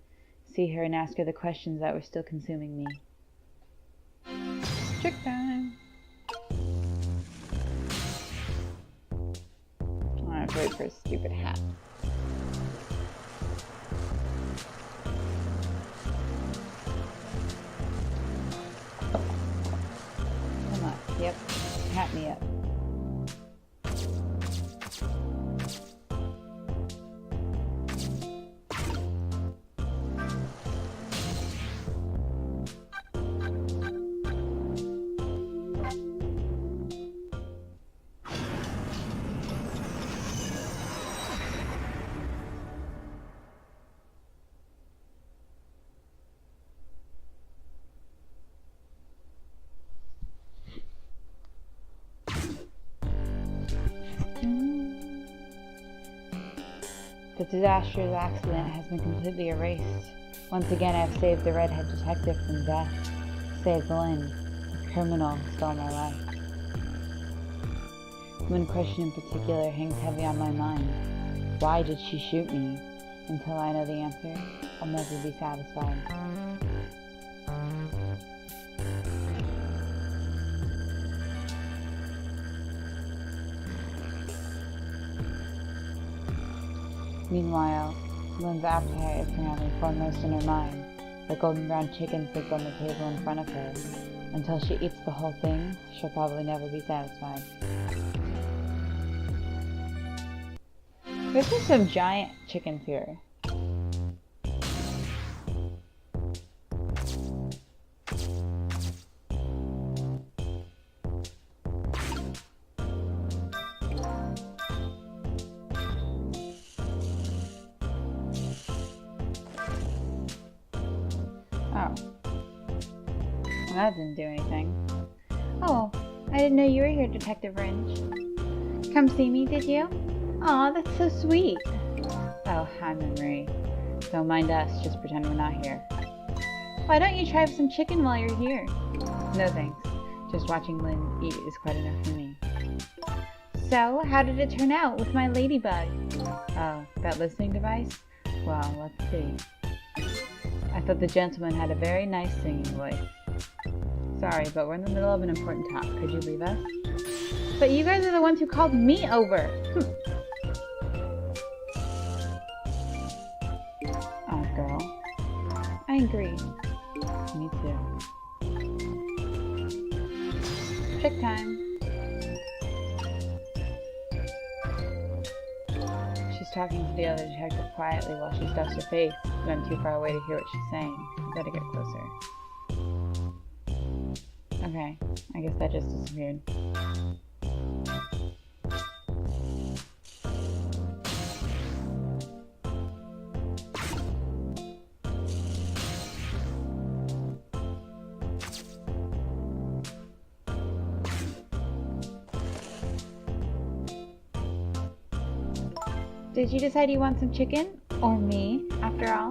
and ask her the questions that were still consuming me. Trick time! I have to wait for a stupid hat. Come on, yep, hat me up. The disastrous accident has been completely erased. Once again, I have saved the redhead detective from death. Saved Lynne, the criminal who stole my life. One question in particular hangs heavy on my mind. Why did she shoot me? Until I know the answer, I'll never be satisfied. Meanwhile, Lynne's appetite is apparently foremost in her mind. The golden brown chicken sits on the table in front of her. Until she eats the whole thing, she'll probably never be satisfied. There's just some giant chickens here. Oh. Well, that didn't do anything. Oh, I didn't know you were here, Detective Wrench. Come see me, did you? Aw, that's so sweet. Oh, hi, Memory. Don't mind us, just pretend we're not here. Why don't you try some chicken while you're here? No thanks. Just watching Lynne eat is quite enough for me. So, how did it turn out with my ladybug? Oh, that listening device? Well, let's see. I thought the gentleman had a very nice singing voice. Sorry, but we're in the middle of an important talk. Could you leave us? But you guys are the ones who called me over! Oh, girl. I agree. Me too. Trick time. She's talking to the other detective quietly while she stuffs her face, but I'm too far away to hear what she's saying. I better get closer. Okay, I guess that just disappeared. Did you decide you want some chicken? Or me, after all?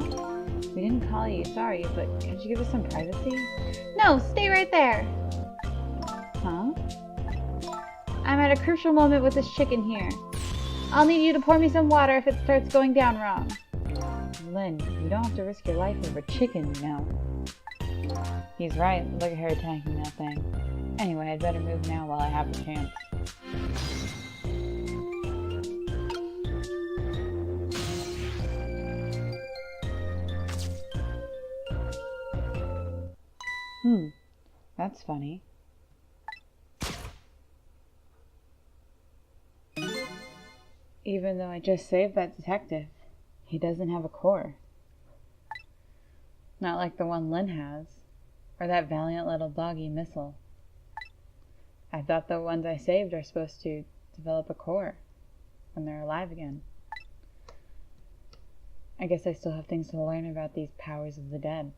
We didn't call you, sorry, but could you give us some privacy? No, stay right there! Huh? I'm at a crucial moment with this chicken here. I'll need you to pour me some water if it starts going down wrong. Lynne, you don't have to risk your life over chicken, you know. He's right. Look at her attacking that thing. Anyway, I'd better move now while I have the chance. That's funny. Even though I just saved that detective, he doesn't have a core. Not like the one Lynne has, or that valiant little doggy Missile. I thought the ones I saved are supposed to develop a core when they're alive again. I guess I still have things to learn about these powers of the dead.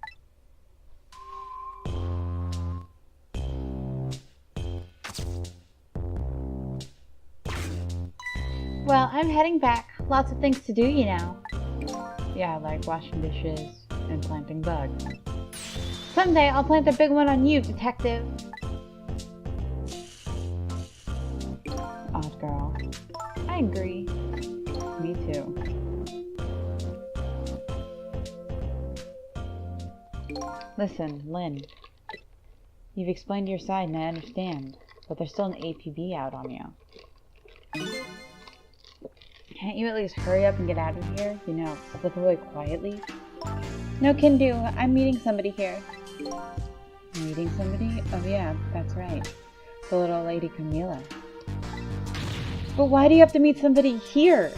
Well, I'm heading back. Lots of things to do, you know. Yeah, like washing dishes and planting bugs. Someday I'll plant a big one on you, detective. Odd girl. I agree. Me too. Listen, Lynne. You've explained your side and I understand, but there's still an APB out on you. Can't you at least hurry up and get out of here? You know, slip away quietly? No can do. I'm meeting somebody here. Meeting somebody? Oh yeah, that's right. The little lady Kamila. But why do you have to meet somebody here?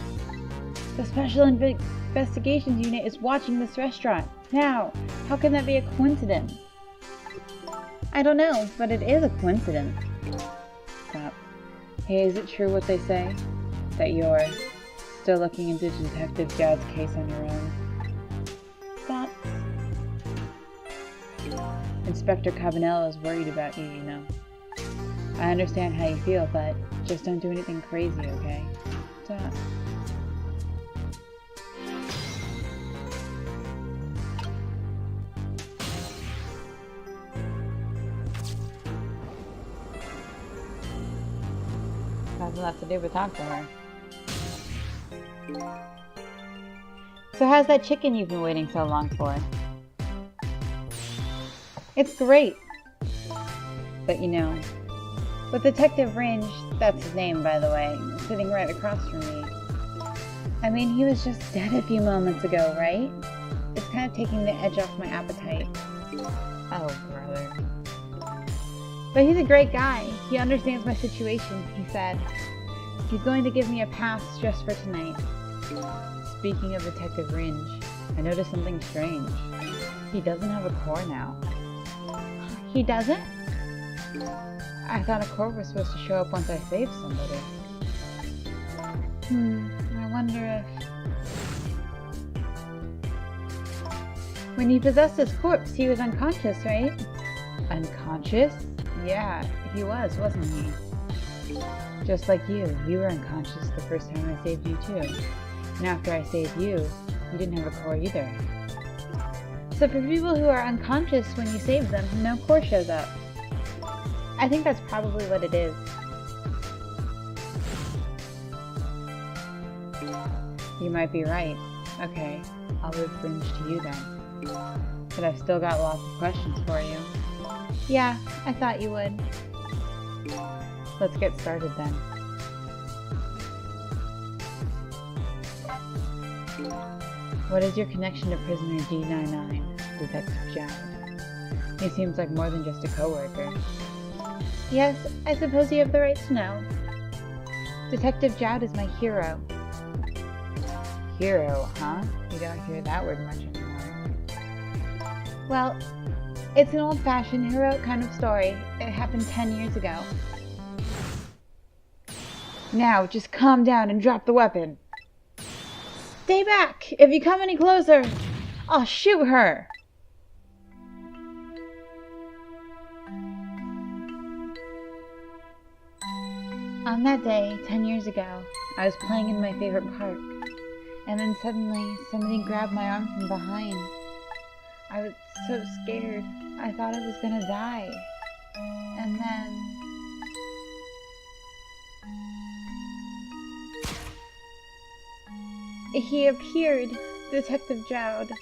The Special Investigations Unit is watching this restaurant. Now, how can that be a coincidence? I don't know, but it is a coincidence. Stop. Hey, is it true what they say? That you're still looking into Detective Jowd's case on your own? Stop. Inspector Cabanello is worried about you, you know. I understand how you feel, but just don't do anything crazy, okay? Stop. Has a lot to do but talk to her. So how's that chicken you've been waiting so long for? It's great. But you know, with Detective Range, that's his name by the way, sitting right across from me. I mean, he was just dead a few moments ago, right? It's kind of taking the edge off my appetite. Oh, brother. But he's a great guy. He understands my situation, he said. He's going to give me a pass just for tonight. Speaking of Detective Range, I noticed something strange. He doesn't have a core now. He doesn't? I thought a core was supposed to show up once I saved somebody. I wonder if... When he possessed his corpse, he was unconscious, right? Unconscious? Yeah, he was, wasn't he? Just like you were unconscious the first time I saved you too. And after I saved you, you didn't have a core either. So for people who are unconscious when you save them, no core shows up. I think that's probably what it is. You might be right. Okay, I'll leave Fringe to you then. But I've still got lots of questions for you. Yeah, I thought you would. Let's get started then. What is your connection to prisoner D99, Detective Jowd? He seems like more than just a co-worker. Yes, I suppose you have the right to know. Detective Jowd is my hero. Hero, huh? You don't hear that word much anymore. Well, it's an old-fashioned, heroic kind of story. It happened 10 years ago. Now, just calm down and drop the weapon. Stay back! If you come any closer, I'll shoot her! On that day, 10 years ago, I was playing in my favorite park, and then suddenly, somebody grabbed my arm from behind. I was so scared, I thought I was gonna die. And then... he appeared, Detective Jowd.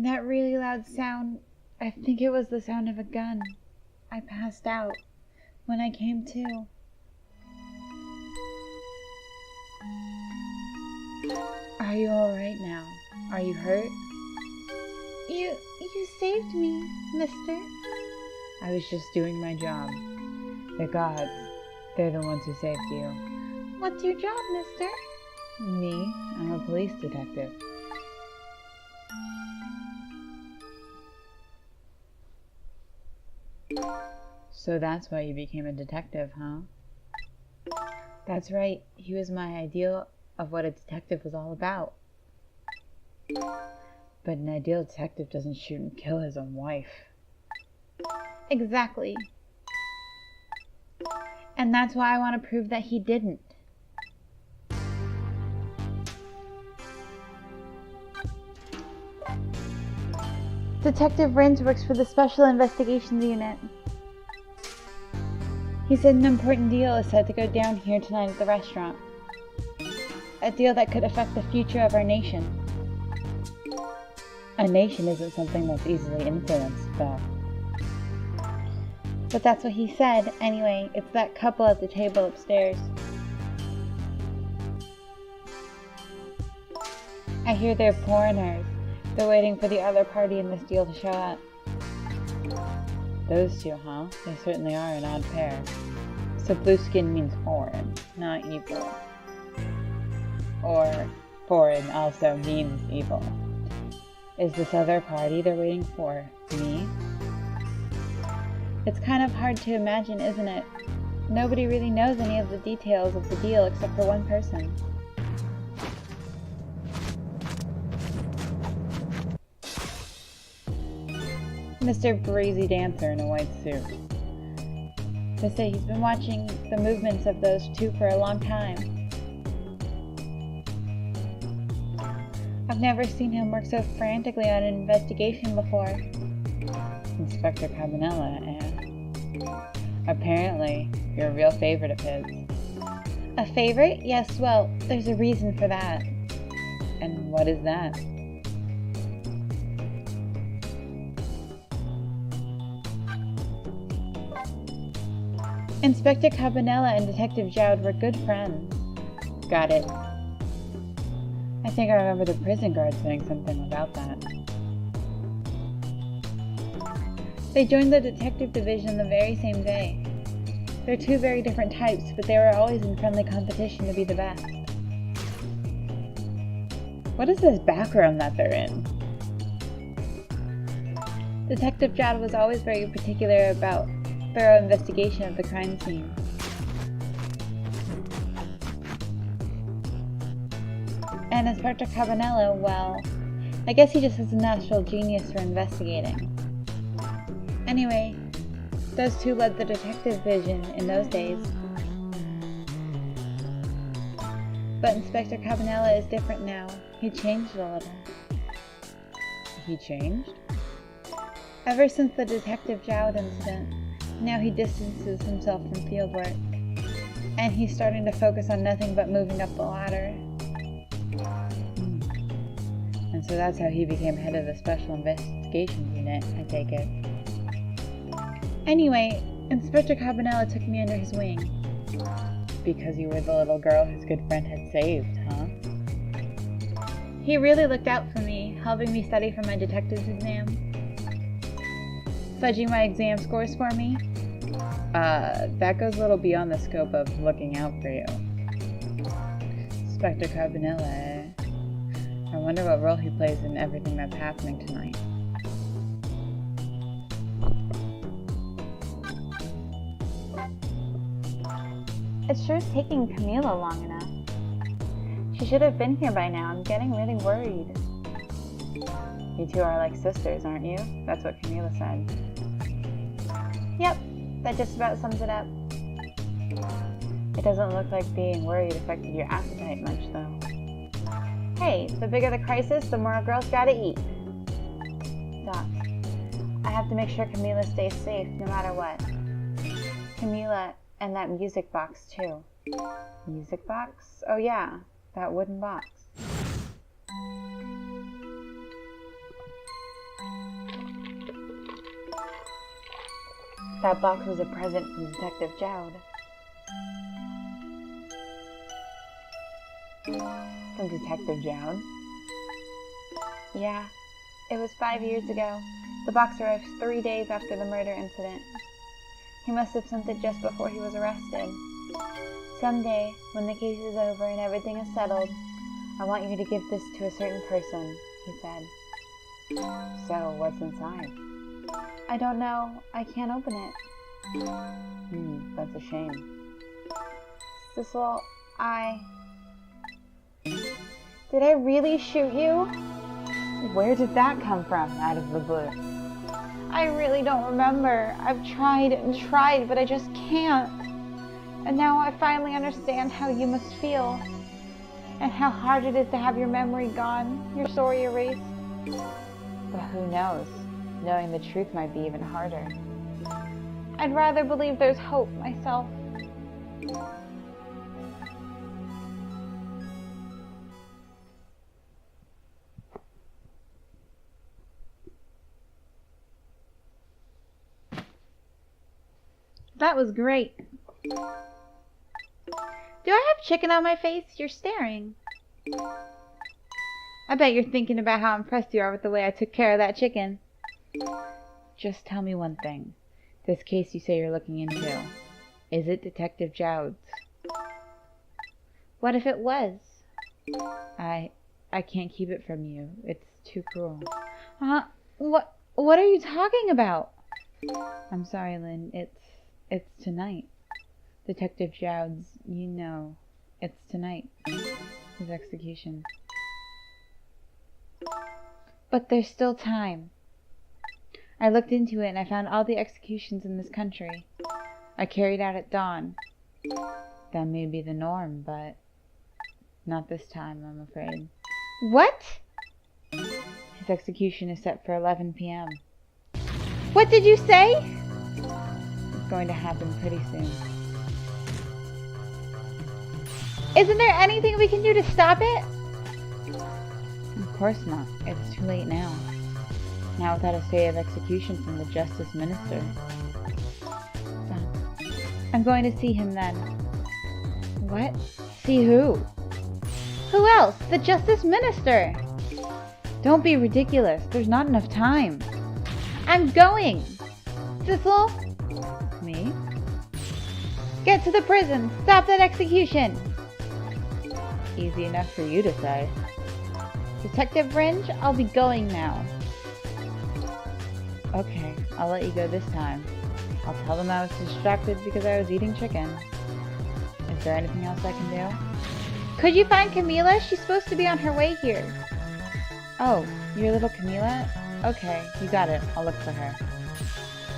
That really loud sound, I think it was the sound of a gun. I passed out when I came to. Are you alright now? Are you hurt? You saved me, mister. I was just doing my job. The gods, they're the ones who saved you. What's your job, mister? Me? I'm a police detective. So that's why you became a detective, huh? That's right. He was my ideal of what a detective was all about. But an ideal detective doesn't shoot and kill his own wife. Exactly. And that's why I want to prove that he didn't. Detective Rins works for the Special Investigations Unit. He said an important deal is set to go down here tonight at the restaurant. A deal that could affect the future of our nation. A nation isn't something that's easily influenced, though. But that's what he said. Anyway, it's that couple at the table upstairs. I hear they're foreigners. They're waiting for the other party in this deal to show up. Those two, huh? They certainly are an odd pair. So blue skin means foreign, not evil. Or foreign also means evil. Is this other party they're waiting for me? It's kind of hard to imagine, isn't it? Nobody really knows any of the details of the deal except for one person. Mr. Breezy Dancer in a white suit. They say he's been watching the movements of those two for a long time. I've never seen him work so frantically on an investigation before. Inspector Kamila, eh? Apparently, you're a real favorite of his. A favorite? Yes, well, there's a reason for that. And what is that? Inspector Cabanella and Detective Jowd were good friends. Got it. I think I remember the prison guard saying something about that. They joined the detective division the very same day. They're two very different types, but they were always in friendly competition to be the best. What is this background that they're in? Detective Jowd was always very particular about thorough investigation of the crime scene. And Inspector Cabanello, well, I guess he just has a natural genius for investigating. Anyway, those two led the detective division in those days. But Inspector Cabanella is different now. He changed a little. He changed? Ever since the Detective Jowd incident, now he distances himself from fieldwork, and he's starting to focus on nothing but moving up the ladder. And so that's how he became head of the Special Investigations Unit, I take it. Anyway, Inspector Cabanella took me under his wing. Because you were the little girl his good friend had saved, huh? He really looked out for me, helping me study for my detective's exam. Fudging my exam scores for me? That goes a little beyond the scope of looking out for you. Inspector Cabanella. I wonder what role he plays in everything that's happening tonight. It sure is taking Kamila long enough. She should have been here by now. I'm getting really worried. You two are like sisters, aren't you? That's what Kamila said. Yep, that just about sums it up. It doesn't look like being worried affected your appetite much, though. Hey, the bigger the crisis, the more a girl's gotta eat. Doc, I have to make sure Kamila stays safe no matter what. Kamila and that music box, too. Music box? Oh yeah, that wooden box. That box was a present from Detective Jowd. From Detective Jowd? Yeah, it was 5 years ago. The box arrived 3 days after the murder incident. He must have sent it just before he was arrested. Someday, when the case is over and everything is settled, I want you to give this to a certain person, he said. So, what's inside? I don't know. I can't open it. That's a shame. Sissel, Did I really shoot you? Where did that come from, out of the blue? I really don't remember. I've tried and tried, but I just can't. And now I finally understand how you must feel. And how hard it is to have your memory gone, your story erased. But who knows? Knowing the truth might be even harder. I'd rather believe there's hope myself. That was great. Do I have chicken on my face? You're staring. I bet you're thinking about how impressed you are with the way I took care of that chicken. Just tell me one thing. This case you say you're looking into, is it Detective Jowd's? What if it was? I can't keep it from you. It's too cruel. What are you talking about? I'm sorry, Lynne. It's tonight. Detective Jowd's, you know, it's tonight. His execution. But there's still time. I looked into it and I found all the executions in this country. I carried out at dawn. That may be the norm, but not this time, I'm afraid. What? His execution is set for 11 p.m. What did you say? It's going to happen pretty soon. Isn't there anything we can do to stop it? Of course not. It's too late now. Now without a stay of execution from the Justice Minister. I'm going to see him then. What? See who? Who else? The Justice Minister! Don't be ridiculous. There's not enough time. I'm going! Sissel? Me? Get to the prison! Stop that execution! Easy enough for you to say. Detective Fringe, I'll be going now. Okay, I'll let you go this time. I'll tell them I was distracted because I was eating chicken. Is there anything else I can do? Could you find Kamila? She's supposed to be on her way here. Oh, your little Kamila? Okay, you got it. I'll look for her.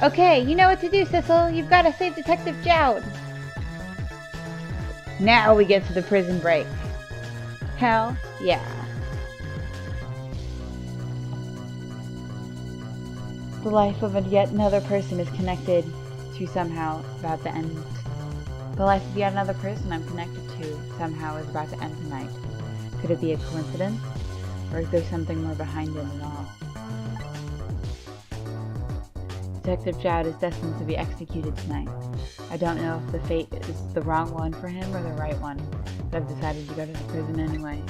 Okay, you know what to do, Sissel. You've got to save Detective Jowd. Now we get to the prison break. Hell yeah. The life of yet another person is connected to somehow about to end. The life of yet another person I'm connected to somehow is about to end tonight. Could it be a coincidence? Or is there something more behind it at all? Detective Jowd is destined to be executed tonight. I don't know if the fate is the wrong one for him or the right one, but I've decided to go to the prison anyway.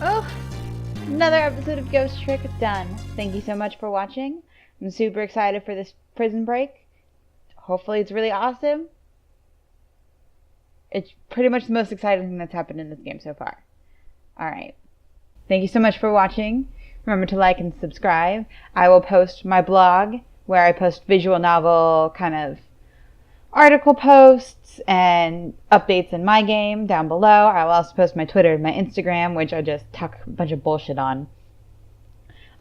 Oh, another episode of Ghost Trick done. Thank you so much for watching. I'm super excited for this prison break. Hopefully it's really awesome. It's pretty much the most exciting thing that's happened in this game so far. Alright. Thank you so much for watching. Remember to like and subscribe. I will post my blog where I post visual novel kind of article posts and updates in my game down below. I will also post my Twitter and my Instagram, which I just talk a bunch of bullshit on.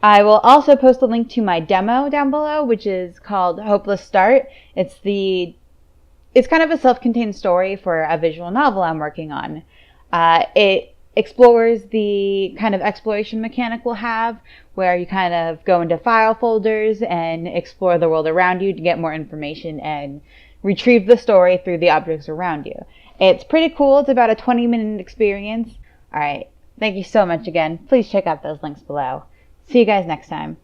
I will also post a link to my demo down below, which is called Hopeless Start. It's kind of a self-contained story for a visual novel I'm working on. It explores the kind of exploration mechanic we'll have, where you kind of go into file folders and explore the world around you to get more information and retrieve the story through the objects around you. It's pretty cool. It's about a 20-minute experience. Alright, Thank you so much again. Please check out those links below. See you guys next time.